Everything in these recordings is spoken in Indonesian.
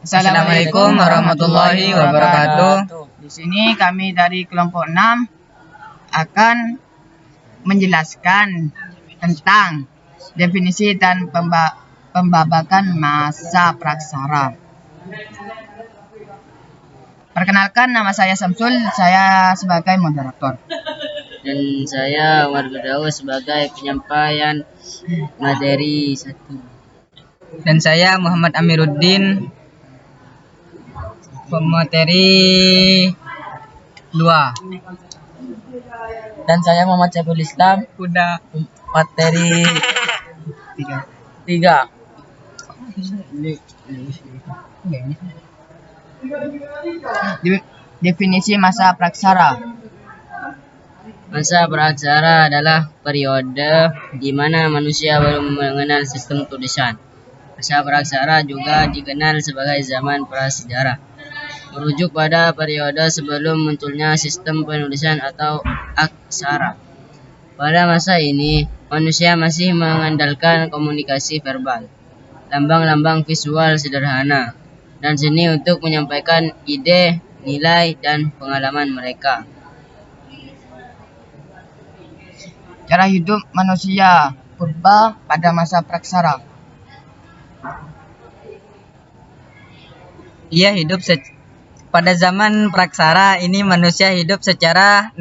Assalamualaikum warahmatullahi wabarakatuh. Di sini kami dari kelompok 6 akan menjelaskan tentang definisi dan pembabakan masa praksara. Perkenalkan, nama saya Samsul, saya sebagai moderator. Dan saya Umar Firdaus sebagai penyampaian materi 1. Dan saya Muhammad Amiruddin pemateri 2. Dan saya Muhammad Syaiful Islam Udah materi 3. Definisi masa praksara. Masa praksara adalah periode di mana manusia belum mengenal sistem tulisan. Masa praksara juga dikenal sebagai zaman prasejarah, merujuk pada periode sebelum munculnya sistem penulisan atau aksara. Pada masa ini, manusia masih mengandalkan komunikasi verbal, lambang-lambang visual sederhana, dan seni untuk menyampaikan ide, nilai, dan pengalaman mereka. Cara hidup manusia purba pada masa praksara. Ia hidup pada zaman praksara ini manusia hidup secara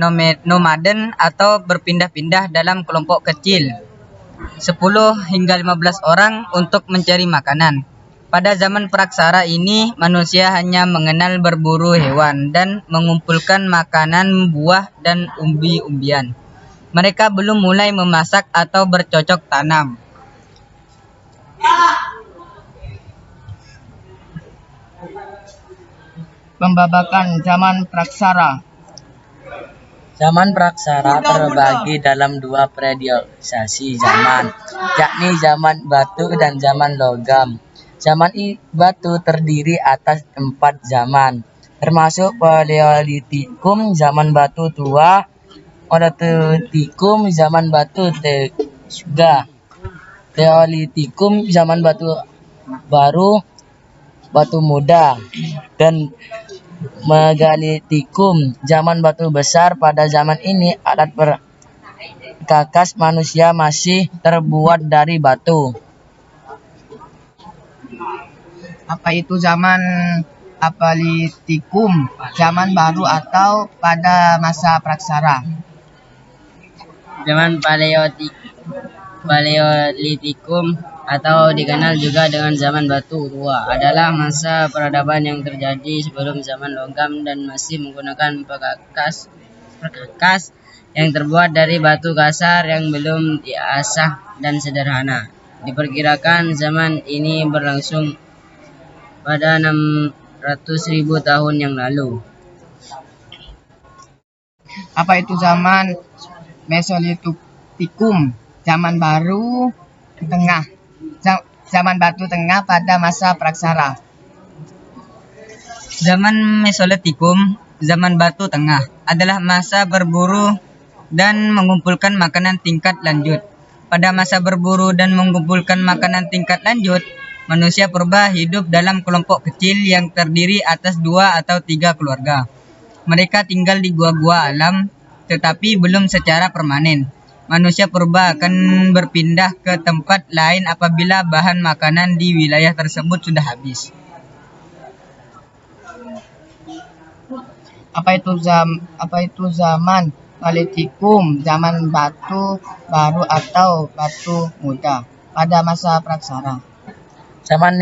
nomaden atau berpindah-pindah dalam kelompok kecil 10 hingga 15 orang untuk mencari makanan. Pada zaman praksara ini manusia hanya mengenal berburu hewan dan mengumpulkan makanan, buah, dan umbi-umbian. Mereka belum mulai memasak atau bercocok tanam. Pembabakan zaman praksara. Zaman praksara terbagi dalam 2 periodisasi zaman, yakni zaman batu dan zaman logam. Zaman batu terdiri atas 4 zaman, termasuk Paleolitikum, zaman batu tua, Ordotikum, zaman batu tegah, Neolitikum, zaman batu baru, batu muda, dan Megalitikum, zaman batu besar. Pada zaman ini alat perkakas manusia masih terbuat dari batu. Apa itu zaman Apalitikum, zaman baru atau pada masa praksara? Zaman Paleolitikum atau dikenal juga dengan zaman batu tua adalah masa peradaban yang terjadi sebelum zaman logam dan masih menggunakan perkakas yang terbuat dari batu kasar yang belum diasah dan sederhana. Diperkirakan zaman ini berlangsung pada 600.000 tahun yang lalu. Apa itu zaman Mesolitikum, zaman baru tengah, zaman batu tengah pada masa praksara? Zaman Mesolitikum, zaman batu tengah, adalah masa berburu dan mengumpulkan makanan tingkat lanjut. Pada masa berburu dan mengumpulkan makanan tingkat lanjut, manusia purba hidup dalam kelompok kecil yang terdiri atas 2 atau 3 keluarga. Mereka tinggal di gua-gua alam, tetapi belum secara permanen. Manusia purba akan berpindah ke tempat lain apabila bahan makanan di wilayah tersebut sudah habis. Apa itu zaman Paleolitikum, zaman batu baru atau batu muda pada masa praksara? Zaman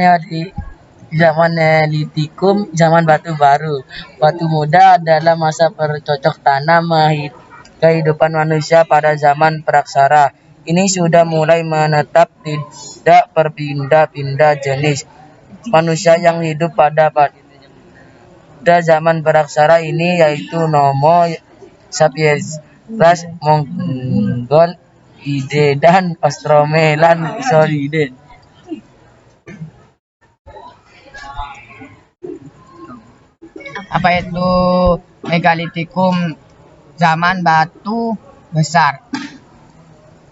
Neolitikum, zaman batu baru. Batu muda adalah masa bercocok tanam kehidupan manusia pada zaman praksara. Ini sudah mulai menetap, tidak berpindah-pindah jenis. Manusia yang hidup pada zaman praksara ini yaitu Homo sapiens, Mongol, dan Australopithecus. Apa itu Megalitikum, zaman batu besar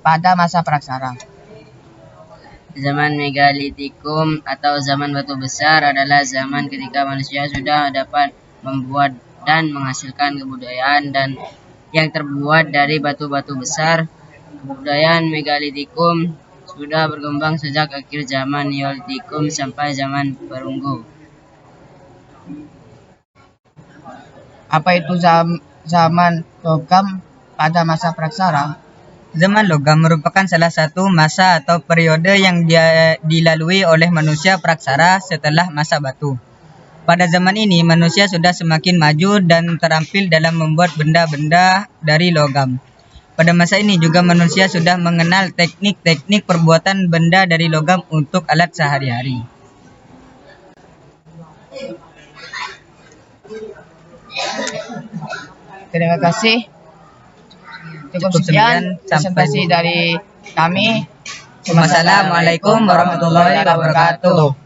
pada masa praksara? Zaman megalitikum atau zaman batu besar adalah zaman ketika manusia sudah dapat membuat dan menghasilkan kebudayaan dan yang terbuat dari batu-batu besar. Kebudayaan megalitikum sudah berkembang sejak akhir zaman neolitikum sampai zaman perunggu. Apa itu zaman logam pada masa praksara? Zaman logam merupakan salah satu masa atau periode yang dilalui oleh manusia praksara setelah masa batu. Pada zaman ini, manusia sudah semakin maju dan terampil dalam membuat benda-benda dari logam. Pada masa ini juga manusia sudah mengenal teknik-teknik perbuatan benda dari logam untuk alat sehari-hari. Terima kasih. Cukup sekian presentasi dari kami. Wassalamualaikum warahmatullahi wabarakatuh.